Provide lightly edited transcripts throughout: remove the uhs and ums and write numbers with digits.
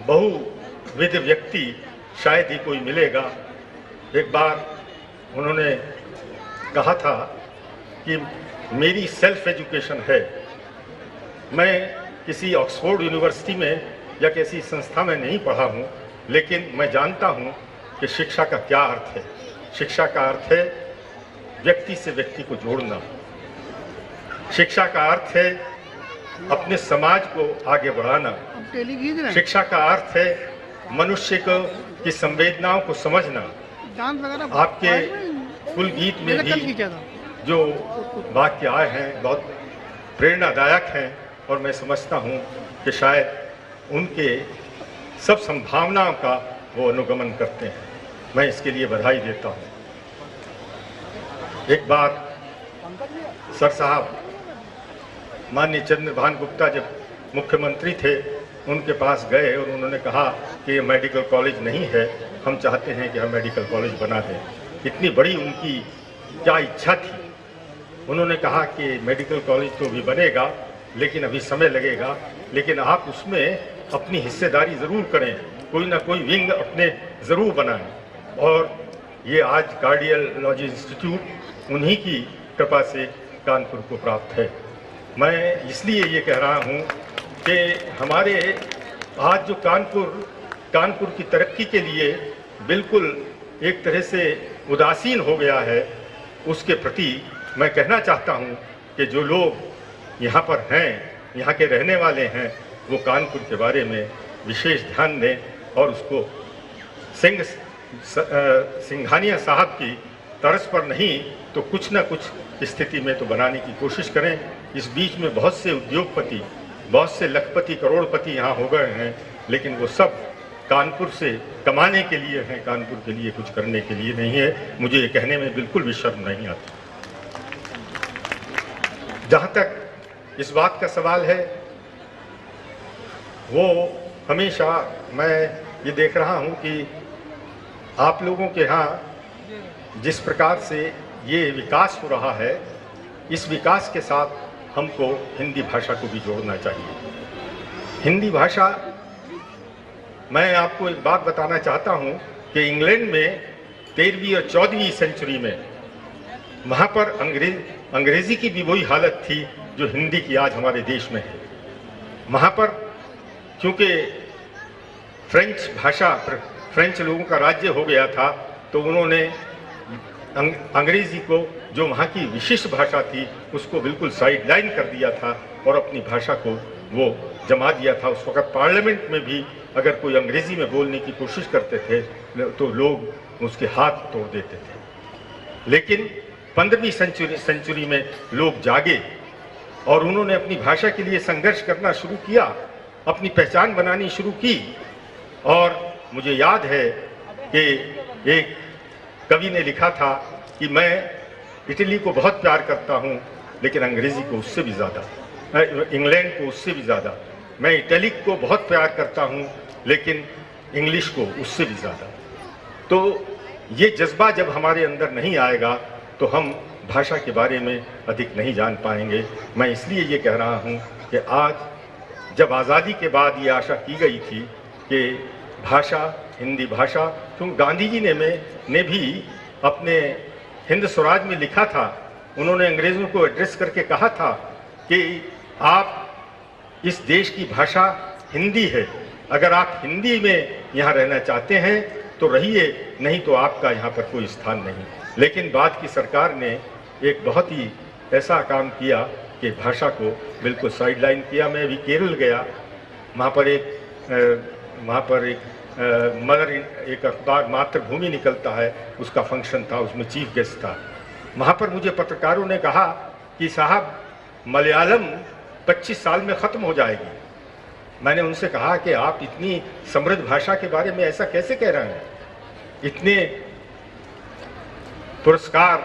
बहुविध व्यक्ति शायद ही कोई मिलेगा। एक बार उन्होंने कहा था कि मेरी सेल्फ एजुकेशन है, मैं किसी ऑक्सफोर्ड यूनिवर्सिटी में या किसी संस्था में नहीं पढ़ा हूँ, लेकिन मैं जानता हूँ कि शिक्षा का क्या अर्थ है। शिक्षा का अर्थ है व्यक्ति से व्यक्ति को जोड़ना। शिक्षा का अर्थ है अपने समाज को आगे बढ़ाना। शिक्षा का अर्थ है मनुष्य को की संवेदनाओं को समझना। आपके कुल गीत में भी जो वाक्य आए हैं बहुत प्रेरणादायक हैं और मैं समझता हूँ कि शायद उनके सब संभावनाओं का वो अनुगमन करते हैं। मैं इसके लिए बधाई देता हूँ। एक बार सर साहब माननीय चंद्रभान गुप्ता जब मुख्यमंत्री थे उनके पास गए और उन्होंने कहा कि ये मेडिकल कॉलेज नहीं है, हम चाहते हैं कि हम मेडिकल कॉलेज बना दें। इतनी बड़ी उनकी क्या इच्छा थी। उन्होंने कहा कि मेडिकल कॉलेज तो भी बनेगा लेकिन अभी समय लगेगा, लेकिन आप उसमें अपनी हिस्सेदारी ज़रूर करें, कोई ना कोई विंग अपने ज़रूर बनाएं। और ये आज कार्डियोलॉजी इंस्टीट्यूट उन्हीं की कृपा से कानपुर को प्राप्त है। मैं इसलिए ये कह रहा हूँ कि हमारे आज जो कानपुर की तरक्की के लिए बिल्कुल एक तरह से उदासीन हो गया है, उसके प्रति मैं कहना चाहता हूँ कि जो लोग यहाँ पर हैं, यहाँ के रहने वाले हैं, वो कानपुर के बारे में विशेष ध्यान दें और उसको सिंघानिया साहब की तर्ज पर नहीं तो कुछ ना कुछ स्थिति में तो बनाने की कोशिश करें। इस बीच में बहुत से उद्योगपति, बहुत से लखपति करोड़पति यहाँ हो गए हैं, लेकिन वो सब कानपुर से कमाने के लिए हैं, कानपुर के लिए कुछ करने के लिए नहीं है। मुझे ये कहने में बिल्कुल भी शर्म नहीं आती। जहाँ तक इस बात का सवाल है, वो हमेशा मैं ये देख रहा हूँ कि आप लोगों के यहाँ जिस प्रकार से ये विकास हो रहा है, इस विकास के साथ हमको हिंदी भाषा को भी जोड़ना चाहिए। हिंदी भाषा, मैं आपको एक बात बताना चाहता हूँ कि इंग्लैंड में 13वीं और 14वीं सेंचुरी में वहाँ पर अंग्रेज़ी की भी वही हालत थी जो हिंदी की आज हमारे देश में है। वहाँ पर क्योंकि फ्रेंच लोगों का राज्य हो गया था, तो उन्होंने अंग्रेज़ी को, जो वहाँ की विशिष्ट भाषा थी, उसको बिल्कुल साइडलाइन कर दिया था और अपनी भाषा को वो जमा दिया था। उस वक़्त पार्लियामेंट में भी अगर कोई अंग्रेज़ी में बोलने की कोशिश करते थे तो लोग उसके हाथ तोड़ देते थे। लेकिन 15वीं सेंचुरी में लोग जागे और उन्होंने अपनी भाषा के लिए संघर्ष करना शुरू किया, अपनी पहचान बनानी शुरू की। और मुझे याद है कि एक कवि ने लिखा था कि मैं इटली को बहुत प्यार करता हूँ, लेकिन अंग्रेज़ी को उससे भी ज़्यादा, इंग्लैंड को उससे भी ज़्यादा। मैं इटैलिक को बहुत प्यार करता हूँ, लेकिन इंग्लिश को उससे भी ज़्यादा। तो ये जज्बा जब हमारे अंदर नहीं आएगा तो हम भाषा के बारे में अधिक नहीं जान पाएंगे। मैं इसलिए ये कह रहा हूँ कि आज जब आज़ादी के बाद ये आशा की गई थी कि भाषा, हिंदी भाषा, क्योंकि गांधी जी ने भी अपने हिंद स्वराज में लिखा था, उन्होंने अंग्रेज़ों को एड्रेस करके कहा था कि आप इस देश की भाषा हिंदी है, अगर आप हिंदी में यहाँ रहना चाहते हैं तो रहिए, नहीं तो आपका यहाँ पर कोई स्थान नहीं। लेकिन बाद की सरकार ने एक बहुत ही ऐसा काम किया कि भाषा को बिल्कुल साइडलाइन किया। मैं अभी केरल गया, वहाँ पर एक अखबार मातृभूमि निकलता है, उसका फंक्शन था, उसमें चीफ गेस्ट था। वहाँ पर मुझे पत्रकारों ने कहा कि साहब मलयालम 25 साल में ख़त्म हो जाएगी। मैंने उनसे कहा कि आप इतनी समृद्ध भाषा के बारे में ऐसा कैसे कह रहे हैं, इतने पुरस्कार,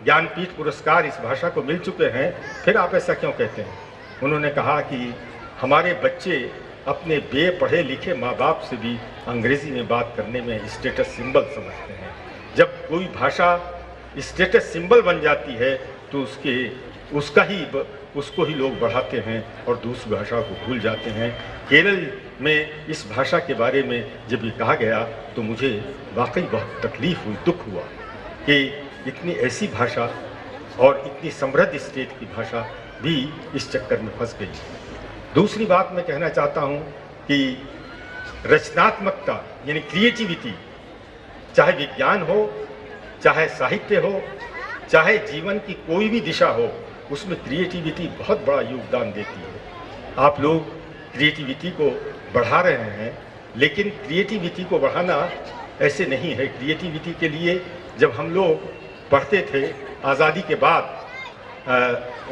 ज्ञानपीठ पुरस्कार इस भाषा को मिल चुके हैं, फिर आप ऐसा क्यों कहते हैं। उन्होंने कहा कि हमारे बच्चे अपने बेपढ़े लिखे माँ बाप से भी अंग्रेज़ी में बात करने में स्टेटस सिंबल समझते हैं। जब कोई भाषा स्टेटस सिंबल बन जाती है तो उसको ही लोग बढ़ाते हैं और दूसरी भाषा को भूल जाते हैं। केरल में इस भाषा के बारे में जब ये कहा गया तो मुझे वाकई बहुत तकलीफ़ हुई, दुख हुआ कि इतनी ऐसी भाषा और इतनी समृद्ध स्टेट की भाषा भी इस चक्कर में फंस गई। दूसरी बात मैं कहना चाहता हूँ कि रचनात्मकता यानी क्रिएटिविटी, चाहे विज्ञान हो, चाहे साहित्य हो, चाहे जीवन की कोई भी दिशा हो, उसमें क्रिएटिविटी बहुत बड़ा योगदान देती है। आप लोग क्रिएटिविटी को बढ़ा रहे हैं, लेकिन क्रिएटिविटी को बढ़ाना ऐसे नहीं है। क्रिएटिविटी के लिए जब हम लोग पढ़ते थे आज़ादी के बाद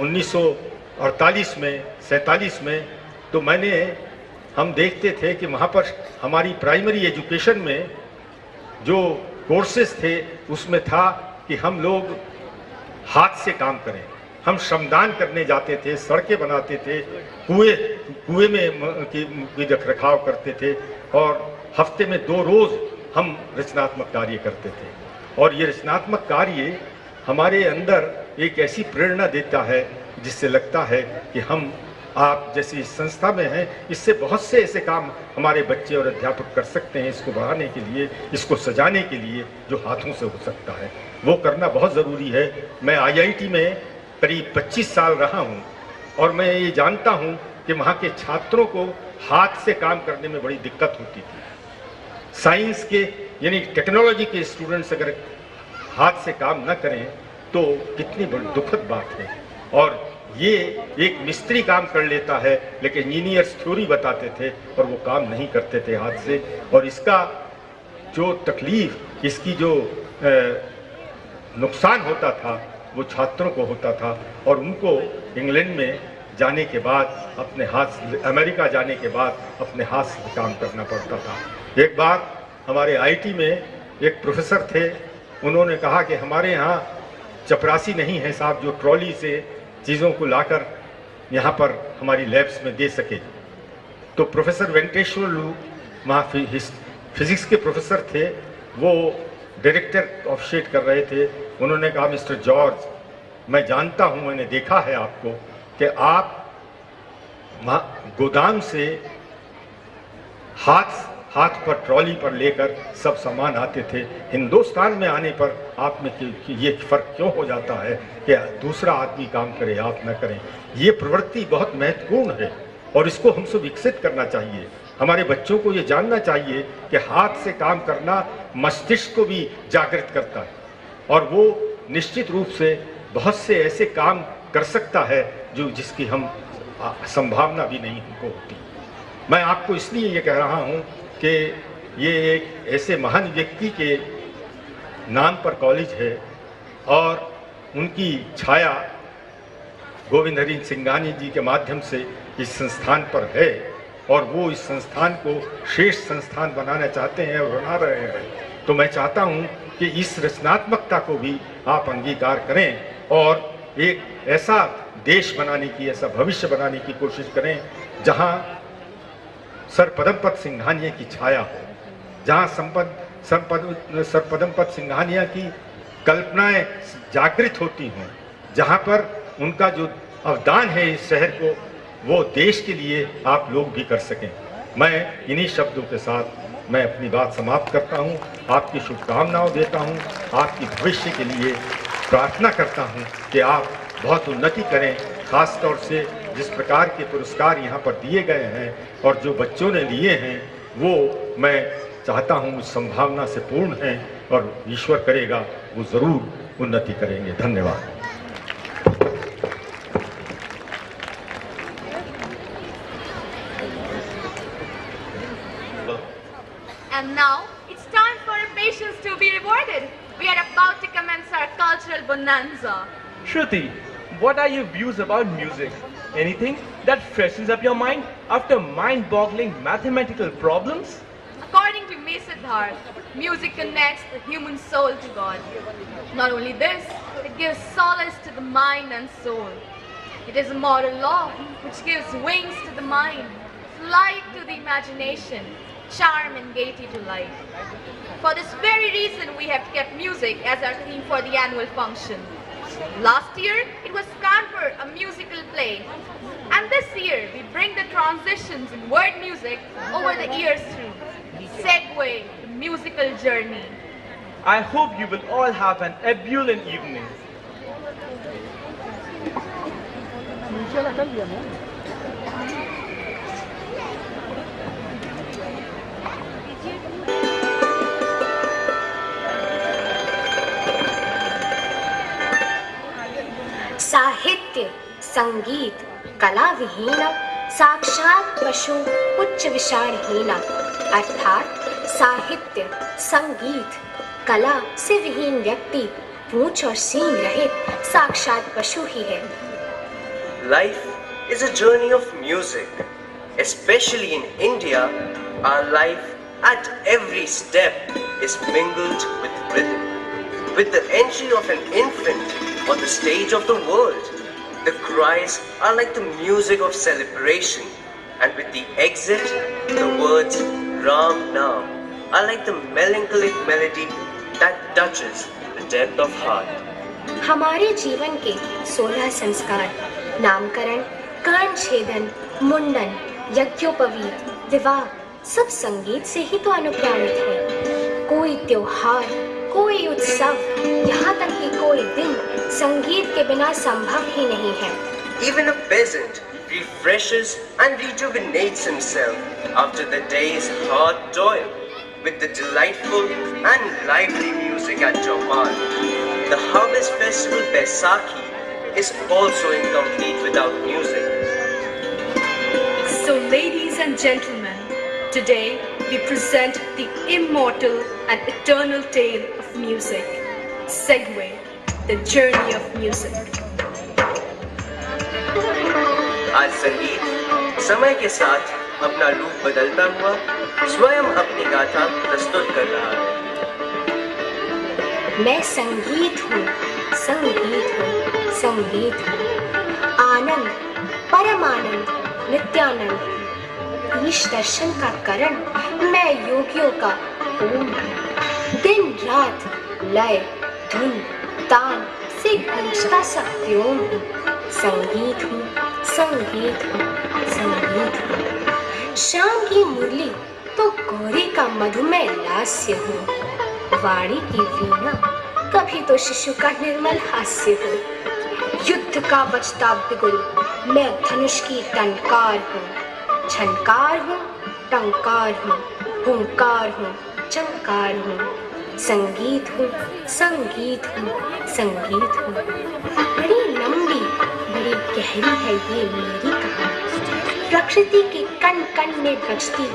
1948 में 47 में, तो हम देखते थे कि वहाँ पर हमारी प्राइमरी एजुकेशन में जो कोर्सेज थे उसमें था कि हम लोग हाथ से काम करें। हम श्रमदान करने जाते थे, सड़कें बनाते थे, कुएं में की रख रखाव करते थे और हफ्ते में 2 रोज़ हम रचनात्मक कार्य करते थे। और ये रचनात्मक कार्य हमारे अंदर एक ऐसी प्रेरणा देता है जिससे लगता है कि हम आप जैसी इस संस्था में हैं, इससे बहुत से ऐसे काम हमारे बच्चे और अध्यापक कर सकते हैं। इसको बढ़ाने के लिए, इसको सजाने के लिए जो हाथों से हो सकता है वो करना बहुत ज़रूरी है। मैं IIT में करीब 25 साल रहा हूँ और मैं ये जानता हूँ कि वहाँ के छात्रों को हाथ से काम करने में बड़ी दिक्कत होती थी। साइंस के यानी टेक्नोलॉजी के स्टूडेंट्स अगर हाथ से काम न करें तो कितनी बड़ी दुखद बात है। और ये एक मिस्त्री काम कर लेता है, लेकिन इंजीनियर्स थ्योरी बताते थे और वो काम नहीं करते थे हाथ से। और इसका जो तकलीफ, इसकी जो नुकसान होता था वो छात्रों को होता था और उनको इंग्लैंड में जाने के बाद अपने हाथ, अमेरिका जाने के बाद अपने हाथ से काम करना पड़ता था। एक बार हमारे IIT में एक प्रोफेसर थे, उन्होंने कहा कि हमारे यहाँ चपरासी नहीं है साहब जो ट्रॉली से चीज़ों को लाकर यहाँ पर हमारी लैब्स में दे सके। तो प्रोफेसर वेंकटेश्वर लू वहाँ फिजिक्स के प्रोफेसर थे, वो डायरेक्टर ऑफ शेड कर रहे थे। उन्होंने कहा मिस्टर जॉर्ज, मैं जानता हूँ, मैंने देखा है आपको कि आप गोदाम से हाथ पर ट्रॉली पर लेकर सब सामान आते थे। हिंदुस्तान में आने पर आप में ये फ़र्क क्यों हो जाता है कि दूसरा आदमी काम करे, आप न करें। ये प्रवृत्ति बहुत महत्वपूर्ण है और इसको हमसे विकसित करना चाहिए। हमारे बच्चों को ये जानना चाहिए कि हाथ से काम करना मस्तिष्क को भी जागृत करता है और वो निश्चित रूप से बहुत से ऐसे काम कर सकता है जो जिसकी हम संभावना भी नहीं हमको होती। मैं आपको इसलिए ये कह रहा हूँ कि ये एक ऐसे महान व्यक्ति के नाम पर कॉलेज है और उनकी छाया गोविंद हरि सिंघानिया जी के माध्यम से इस संस्थान पर है और वो इस संस्थान को श्रेष्ठ संस्थान बनाना चाहते हैं और बना रहे हैं। तो मैं चाहता हूँ कि इस रचनात्मकता को भी आप अंगीकार करें और एक ऐसा देश बनाने की, ऐसा भविष्य बनाने की कोशिश करें जहाँ सर पदमपत सिंघानिया की छाया हो, जहाँ सर पदमपत सिंघानिया की कल्पनाएं जागृत होती हों, जहाँ पर उनका जो अवदान है इस शहर को वो देश के लिए आप लोग भी कर सकें। मैं इन्हीं शब्दों के साथ मैं अपनी बात समाप्त करता हूँ। आपकी शुभकामनाओं देता हूँ, आपकी भविष्य के लिए प्रार्थना करता हूँ कि आप बहुत उन्नति करें। ख़ास तौर से जिस प्रकार के पुरस्कार यहाँ पर दिए गए हैं और जो बच्चों ने लिए हैं वो मैं चाहता हूँ उस संभावना से पूर्ण हैं और ईश्वर करेगा वो ज़रूर उन्नति करेंगे। धन्यवाद। And now it's time for our patients to be rewarded. We are about to commence our cultural bonanza. Shruti, what are your views about music? Anything that freshens up your mind after mind-boggling mathematical problems? According to me, Siddharth, music connects the human soul to God. Not only this, it gives solace to the mind and soul. It is a moral law which gives wings to the mind, flight to the imagination, charm and gaiety to life. For this very reason, we have kept music as our theme for the annual function. Last year, it was Stanford, a musical play. And this year, we bring the transitions in word music over the years through. Segway, the musical journey. I hope you will all have an ebullient evening. साहित्य, संगीत, कला विहीन साक्षात पशु उच्च विचारहीन। अर्थात साहित्य, संगीत, कला से विहीन व्यक्ति पूंछ और सींग रहित साक्षात पशु ही है। Life is a journey of music. Especially in India, our life at every step is mingled with rhythm. With the entry of an infant on the stage of the world, the cries are like the music of celebration, and with the exit, the words Ram Naam are like the melancholic melody that touches the depth of heart. हमारे जीवन के 16 संस्कार, नामकरण, कर्ण छेदन, मुंडन, यज्ञोपवीत, विवाह सब संगीत से ही तो अनुप्राणित है। कोई त्योहार, कोई उत्सव, यहाँ तक कि कोई दिन संगीत के बिना संभव ही नहीं है। Even a peasant refreshes and rejuvenates himself after the day's hard toil with the delightful and lively music at Chaupan. The harvest festival Baisakhi is also incomplete without music. So ladies and gentlemen, today we present the immortal and eternal tale of music, Segway, the journey of music. आज संगीत समय के साथ अपना रूप बदलता हुआ स्वयं अपनी गाथा प्रस्तुत कर रहा है। मैं संगीत हूँ, संगीत हूँ, संगीत हूँ। आनंद, परम आनंद, नित्यानंद, ईश दर्शन का करण, मैं योगियों का ओम हूँ। दिन रात लय, धुन, तान से गूंजता सा व्योम हूँ। संगीत हूँ, संगीत हूँ, संगीत हूँ। शाम की मुरली तो गौरी का मधुमेह लास्य हूँ। वाणी की वीणा कभी तो शिशु का निर्मल हास्य हूँ। युद्ध का बजता बिगुल, मैं धनुष की टंकार हूँ। झनकार हूँ, टंकार हूँ, हुंकार हूँ, चंकार हूँ। संगीत हूँ, संगीत हूँ, संगीत हूँ। बड़ी लंबी, बड़ी गहरी है ये मेरी कहानी। प्रकृति के कण कण में बजती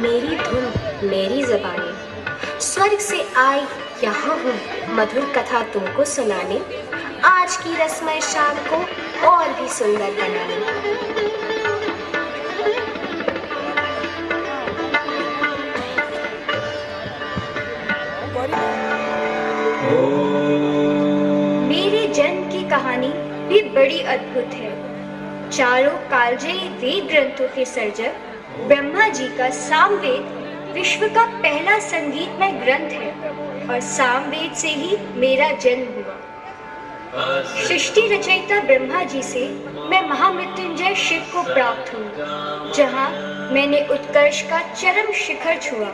मेरी धुन, मेरी ज़बानी। स्वर्ग से आई यहाँ हूँ मधुर कथा तुमको सुनाने, आज की रस्मय शाम को और भी सुंदर बनाने। मेरे जन्म की कहानी भी बड़ी अद्भुत है। चारों कालजयी वेद ग्रंथों के सर्जक ब्रह्मा जी का सामवेद विश्व का पहला संगीतमय ग्रंथ है और सामवेद से ही मेरा जन्म हुआ। सृष्टि रचयिता ब्रह्मा जी से मैं महामृत्युंजय शिव को प्राप्त हूँ, जहाँ मैंने उत्कर्ष का चरम शिखर छुआ।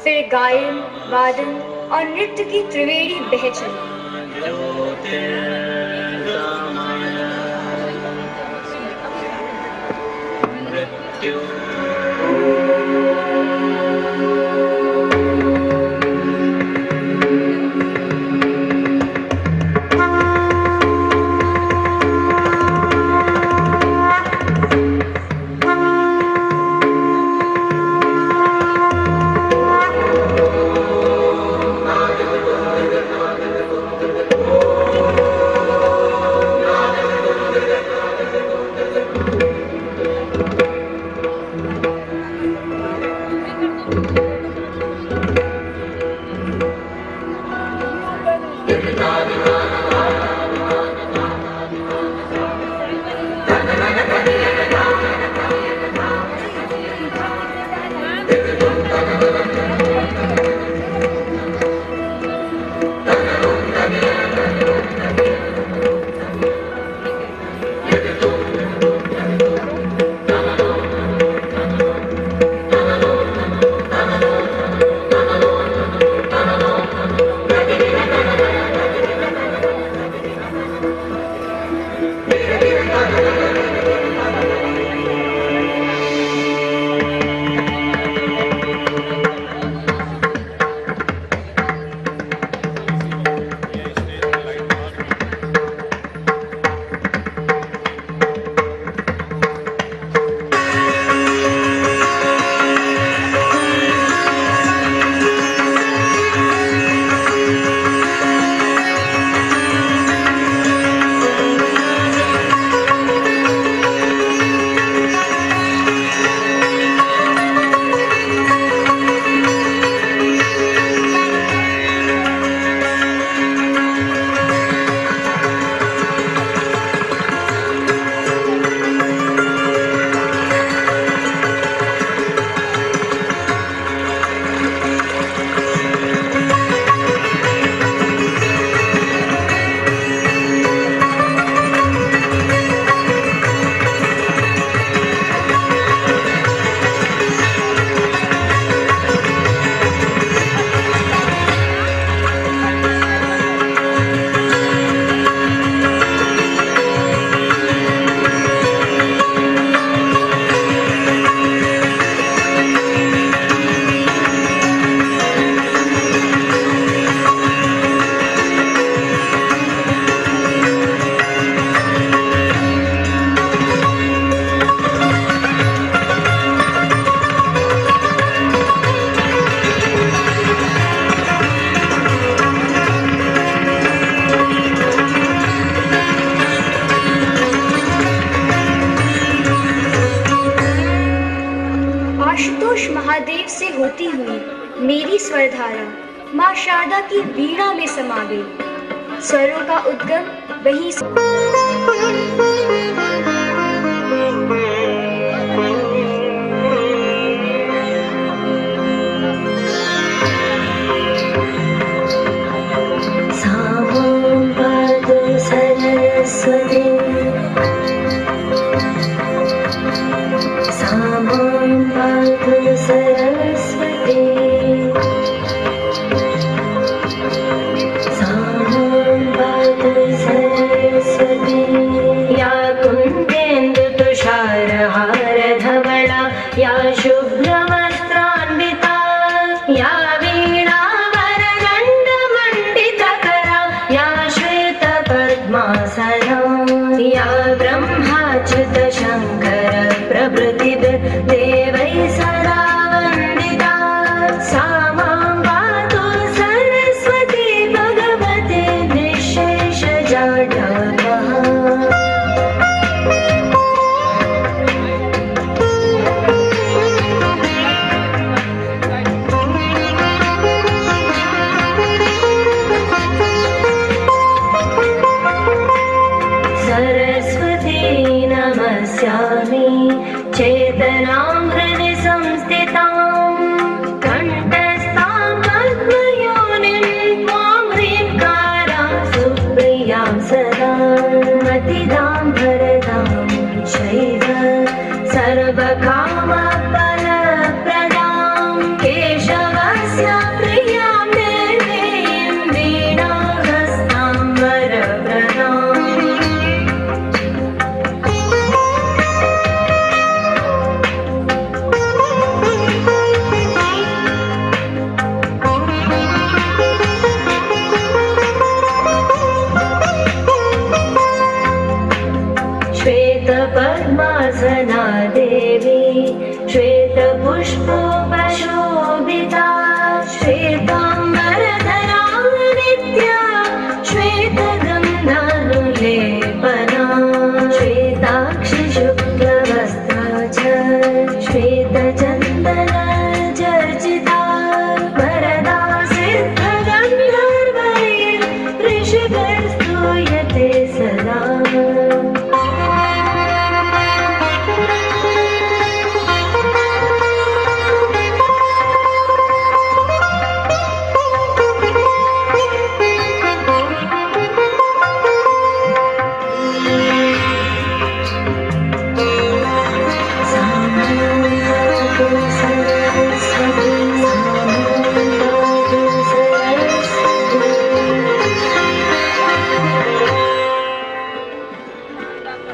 फिर गायन, वादन और नृत्य की त्रिवेणी बह चली। होती हुई मेरी स्वरधारा माँ शारदा की वीणा में समा गई। स्वरों का उद्गम वहीं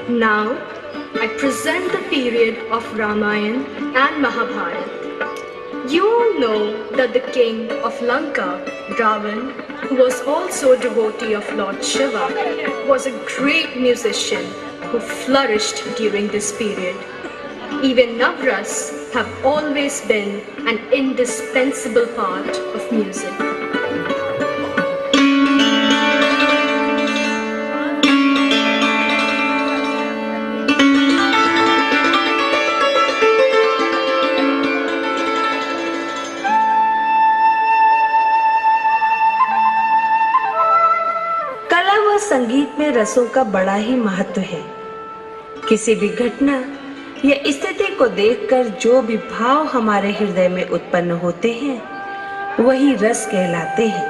Now, I present the period of Ramayana and Mahabharata. You all know that the king of Lanka, Ravan, who was also a devotee of Lord Shiva, was a great musician who flourished during this period. Even Navras have always been an indispensable part of music. संगीत में रसों का बड़ा ही महत्व है। किसी भी घटना या स्थिति को देखकर जो भी भाव हमारे हृदय में उत्पन्न होते हैं वही रस कहलाते हैं।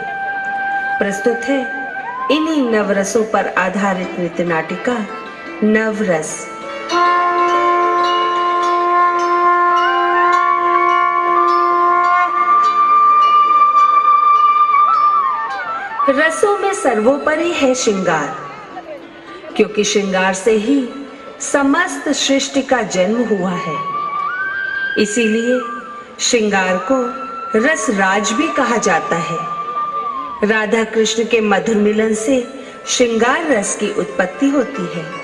प्रस्तुत है इन्हीं नवरसों पर आधारित नृत्य नाटिका नवरस। रसों में सर्वोपरि है श्रृंगार, क्योंकि श्रृंगार से ही समस्त सृष्टि का जन्म हुआ है। इसीलिए श्रृंगार को रस राज भी कहा जाता है। राधा कृष्ण के मधुर मिलन से श्रृंगार रस की उत्पत्ति होती है।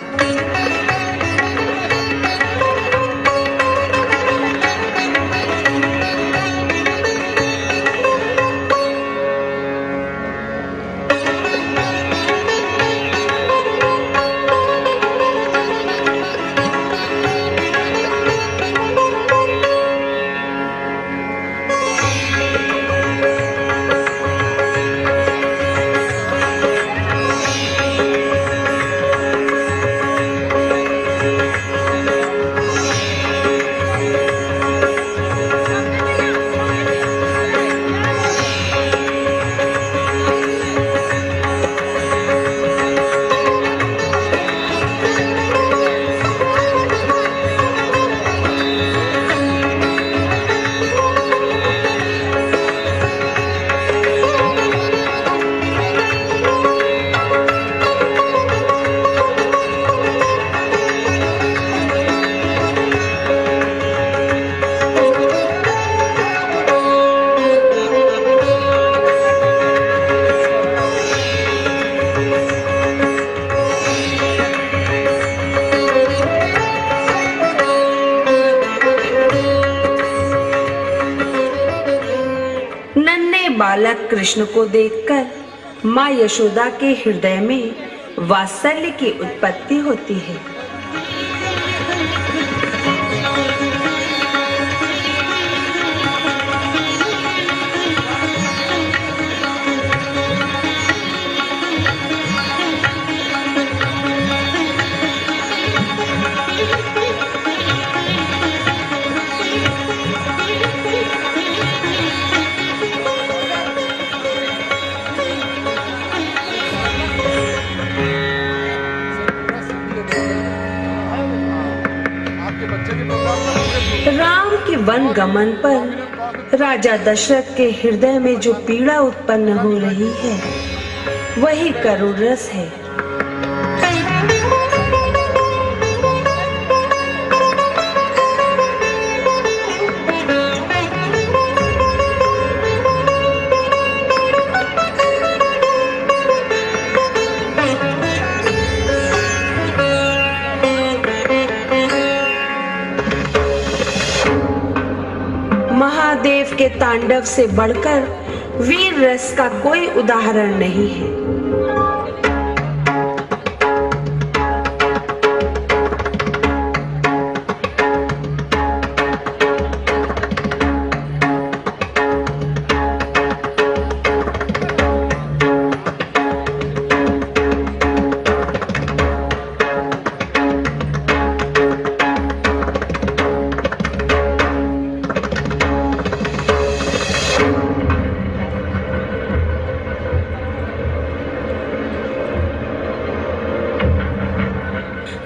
नन्हे बालक कृष्ण को देखकर माँ यशोदा के हृदय में वात्सल्य की उत्पत्ति होती है। राम के वन गमन पर राजा दशरथ के हृदय में जो पीड़ा उत्पन्न हो रही है वही करुण रस है। महादेव के तांडव से बढ़कर वीर रस का कोई उदाहरण नहीं है।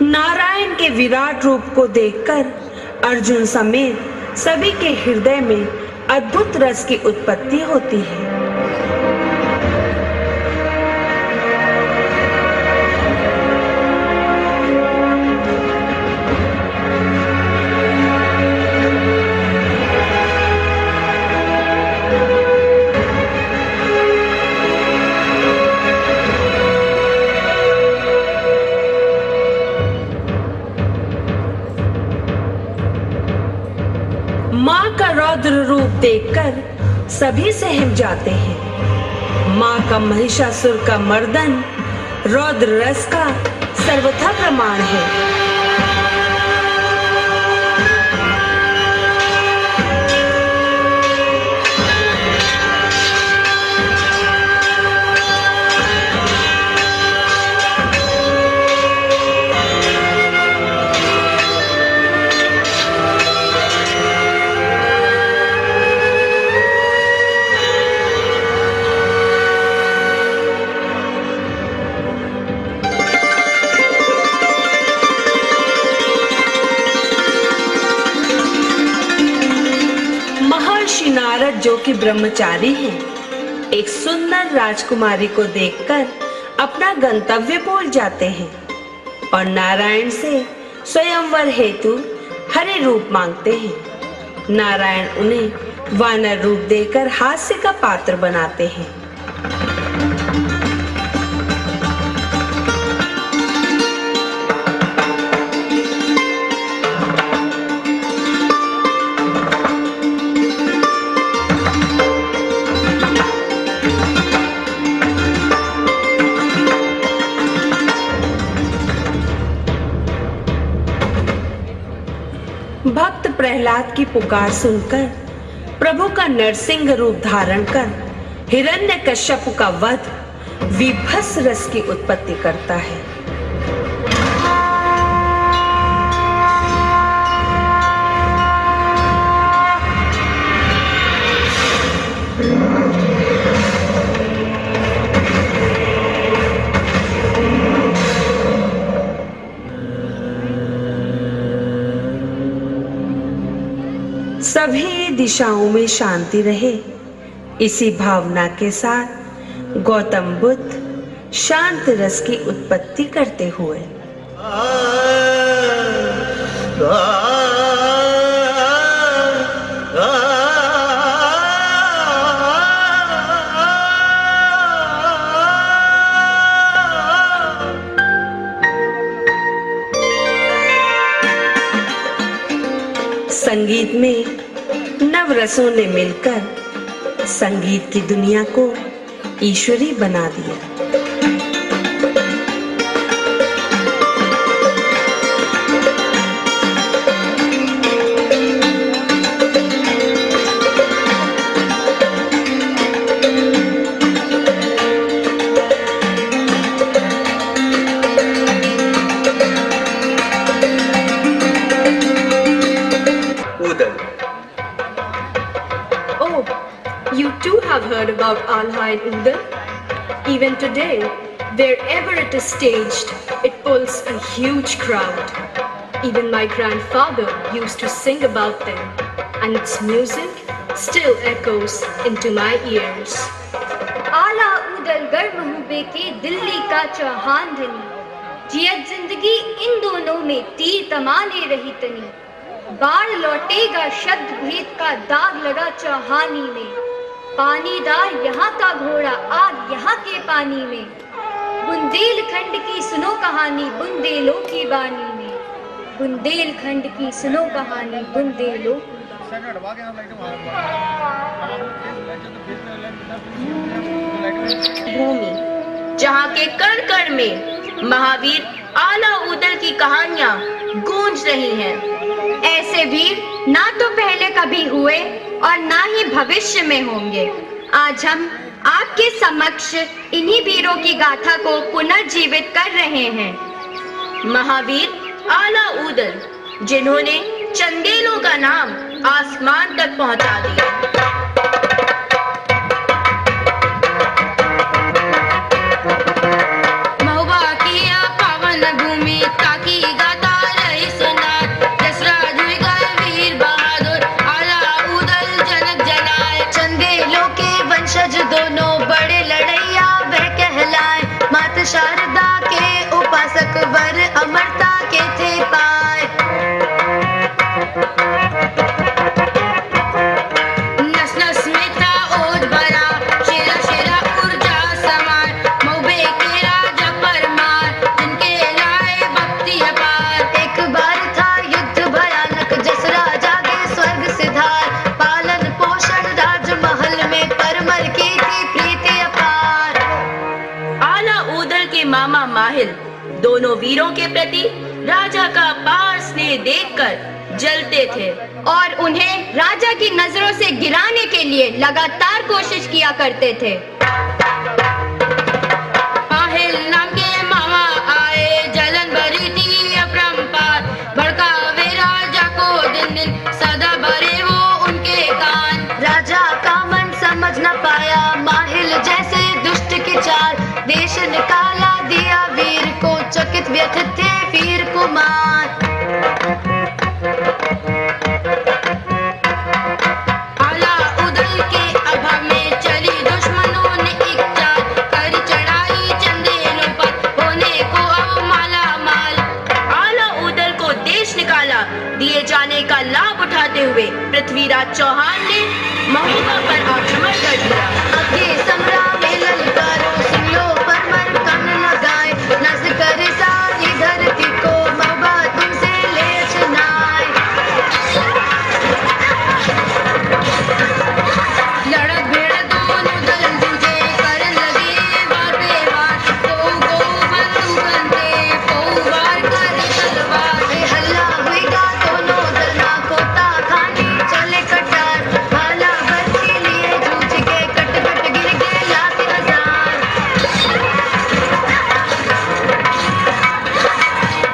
नारायण के विराट रूप को देखकर अर्जुन समेत सभी के हृदय में अद्भुत रस की उत्पत्ति होती है। माँ का रौद्र रूप देखकर सभी सहम जाते हैं। माँ का महिषासुर का मर्दन रौद्र रस का सर्वथा प्रमाण है। नारद जो कि ब्रह्मचारी हैं, एक सुंदर राजकुमारी को देखकर अपना गंतव्य भूल जाते हैं और नारायण से स्वयंवर हेतु हरे रूप मांगते हैं। नारायण उन्हें वानर रूप देकर हास्य का पात्र बनाते हैं। भक्त प्रहलाद की पुकार सुनकर प्रभु का नरसिंह रूप धारण कर हिरण्यकश्यप का वध विभत्स रस की उत्पत्ति करता है। सभी दिशाओं में शांति रहे, इसी भावना के साथ गौतम बुद्ध शांत रस की उत्पत्ति करते हुए संगीत में नव रसों ने मिलकर संगीत की दुनिया को ईश्वरी बना दिया। Heard about Alha and Udal? Even today, wherever it is staged, it pulls a huge crowd. Even my grandfather used to sing about them, and its music still echoes into my ears. आला उदल गर महबूबे के दिल्ली का चौहान धनी, जियत जिंदगी इन दोनों में तीर तमाने रही तनी, बाढ़ लौटेगा शब्द भेद का दाग लगा चौहानी में, पानीदार यहाँ का घोड़ा आग यहाँ के पानी में, बुंदेलखंड की सुनो कहानी बुंदेलों की बानी में, बुंदेलखंड की सुनो कहानी बुंदेलों। भूमि जहाँ के कण कण में महावीर आला उदल की कहानियां गूंज रही हैं। ऐसे वीर ना तो पहले कभी हुए और ना ही भविष्य में होंगे। आज हम आपके समक्ष इन्हीं वीरों की गाथा को पुनर्जीवित कर रहे हैं। महावीर आला उदल, जिन्होंने चंदेलों का नाम आसमान तक पहुंचा दिया। शारदा के उपासक वर अमरता के थे पाए, नस नस में था ओज भरा, शेरा शेरा ऊर्जा समान, मौबे के राजा परमार, जिनके लाए भक्ति अपार। एक बार था युद्ध भयानक, जस राजा के स्वर्ग सिधार, पालन पोषण राजमहल में परमर की थी प्रीति अपार। आला उदल के मामा माहिल दोनों वीरों के प्रति राजा का अपार स्नेह देखकर जलते थे और उन्हें राजा की नजरों से गिराने के लिए लगातार कोशिश किया करते थे। माहिल नाम के मामा आए, जलन भरी थी अपरंपार, भड़कावे राजा को दिन दिन, सदा भरे वो उनके कान। राजा का मन समझ न पाया माहिल जैसे दुष्ट की चाल, देश निकाला दिया वीर को, चकित व्यथित थे वीर कुमार। आला उदल के अभाव में चली दुश्मनों ने एक चाल, कर चढ़ाई चंदेलों पर होने को अब माला माल। आला उदल को देश निकाला दिए जाने का लाभ उठाते हुए पृथ्वीराज चौहान ने महोबा पर आक्रमण कर दिया। आगे संग्राम में ललकारो, सिंगलों पर मर कन लगाए, नस करे सारी धरती को महोबा तुमसे ले चुनाए। लड़त भिड़त दोनों दल जूझे, करन लगे वार पे वार, को बंदूकन थे, को वार करे तलवार। हल्ला हुईगा दोनों दल ना, कोता खानी चले कटार, भाला भर के लिए जूझ के कट कट गिर के लाख हजार।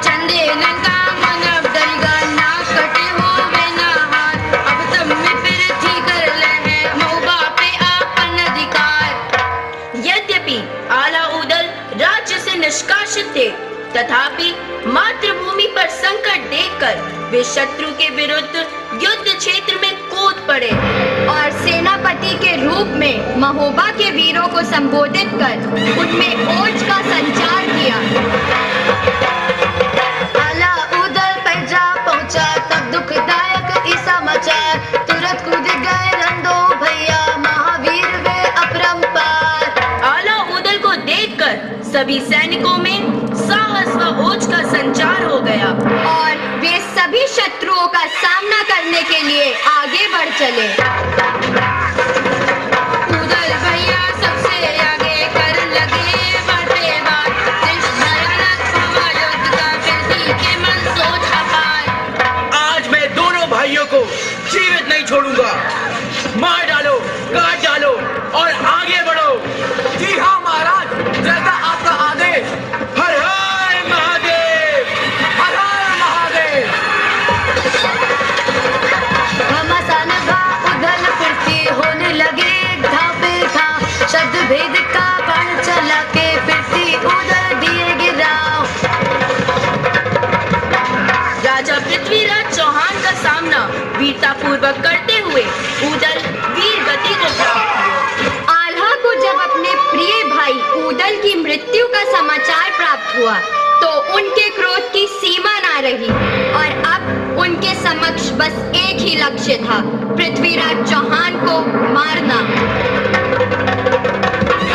चंदेलन का मन अब डरेगा, ना कटे हो वे ना हार, अब तब में फिर थी कर ले हैं महोबा पे आपन अधिकार। यद्यपि आला उदल राज्य से निष्कासित थे, तथापि मातृभूमि पर संकट देखकर वे शत्रु के विरुद्ध युद्ध क्षेत्र में कूद पड़े और सेनापति के रूप में महोबा के वीरों को संबोधित कर उनमें ओज का संचार किया। आला उदल पर जा पहुंचा तब दुखदायक ई समाचार, तुरंत कूद गए रंदो भैया महावीर वे अपरंपार। आला उदल को देखकर सभी सैनिकों में साहस व ओज का संचार हो गया और वे सभी शत्रुओं का सामना करने के लिए आगे बढ़ चले। मार डालो, काट डालो और आगे बढ़ो। जी हाँ महाराज, जैसा आपका आदेश। हर हर महादेव, हर हर महादेव। घमासान घा उधल फिरती होने लगे धापे था, शब्द भेद का बाण चला के फिरती उधर दिए गिराओ। राजा पृथ्वीराज चौहान का सामना वीरता पूर्वक करते हुए ऊदल वीर गति को प्राप्त हुआ। आल्हा को जब अपने प्रिय भाई ऊदल की मृत्यु का समाचार प्राप्त हुआ तो उनके क्रोध की सीमा ना रही और अब उनके समक्ष बस एक ही लक्ष्य था, पृथ्वीराज चौहान को मारना।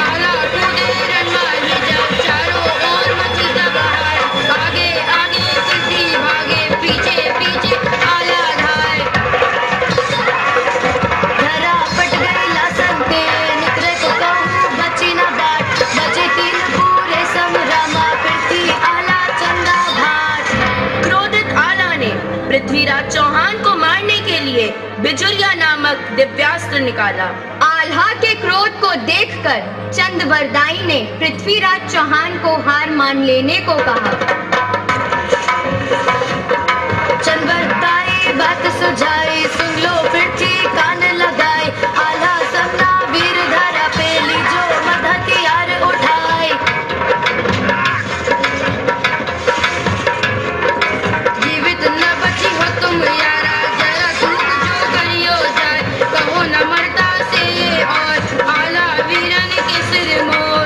आला कूदे रणमाले जब चारों ओर मची तबाही, आगे आगे पृथ्वी भागे पीछे पीछे आला धाय। धरा पट गई लासन के निकले को कहूँ बची न बाट, बचे तीन पूरे समरामा पृथ्वी आला चंदा भाट। क्रोधित आला ने पृथ्वीराज चौहान को मारने के लिए बिजुलिया नामक दिव्यास्त्र निकाला। आल्हा के क्रोध को देखकर चंद्रवरदाई ने पृथ्वीराज चौहान को हार मान लेने को कहा। चंद्रवरदाई बात सुझाई, सुन लो पृथ्वी कान लगाई। आल्हा सबना वीर धारा पे लीजो मद हथियार उठाए। जीवित न बची हो तुम यारा, जरा सूख जो करियो जाए। कहो न मरता से ये और आला वीरन के सिर मोर।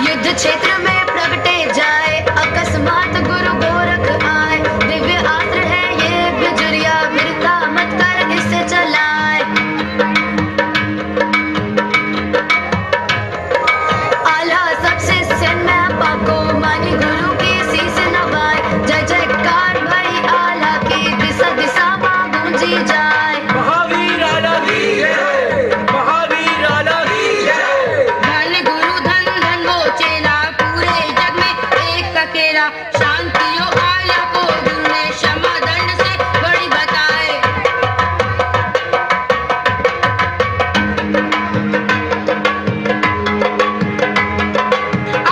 युद्ध क्षेत्र में प्रगटे जाए, अकस्मात गुरु गोरख आए। दिव्य अस्त्र है ये बिजुलिया, वीरता मत कर इसे चलाए। आल्हा सबसे सैन्य पाको, मानी गुरु की शीश नवाए। जय जयकार भाई आल्हा की दिशा दिशा में गूंजी जाए। महावीर आला की जय, महावीर आला की जय। धन गुरु धन धन वो चेला, पूरे जग में एक अकेला। शांतियों आला को गुरु ने क्षमा दंड से बड़ी बताए।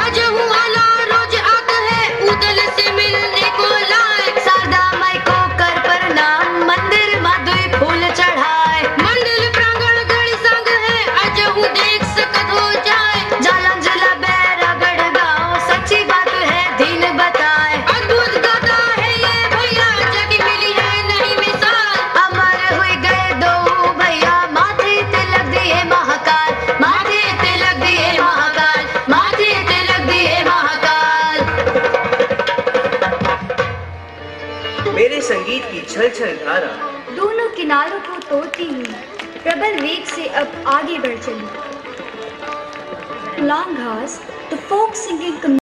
आज हूँ आला रोज आता है, ऊदल से मिलने को लाए। शारदा माई को कर प्रणाम, मंदिर माधुरी फूल चढ़ाए। मंदिर प्रांगण घड़ी संग है, आज हूँ देख सकत हो जाए। जालन जिला बैरागढ़ गाँव, सच्ची बात है दीन बताए। अद्भुत गाथा है ये भैया, जग मिली है नहीं मिसाल। अमर हुए गए दो भैया, माथे तिलक दिए महाकाल। माथे तिलक दिए महाकाल, माथे तिलक दिए महाकाल। मेरे संगीत की छल छल धारा दोनों किनारों को तोड़ती हुई प्रबल वेग से अब आगे बढ़ चली। Longhorns, the folk singing community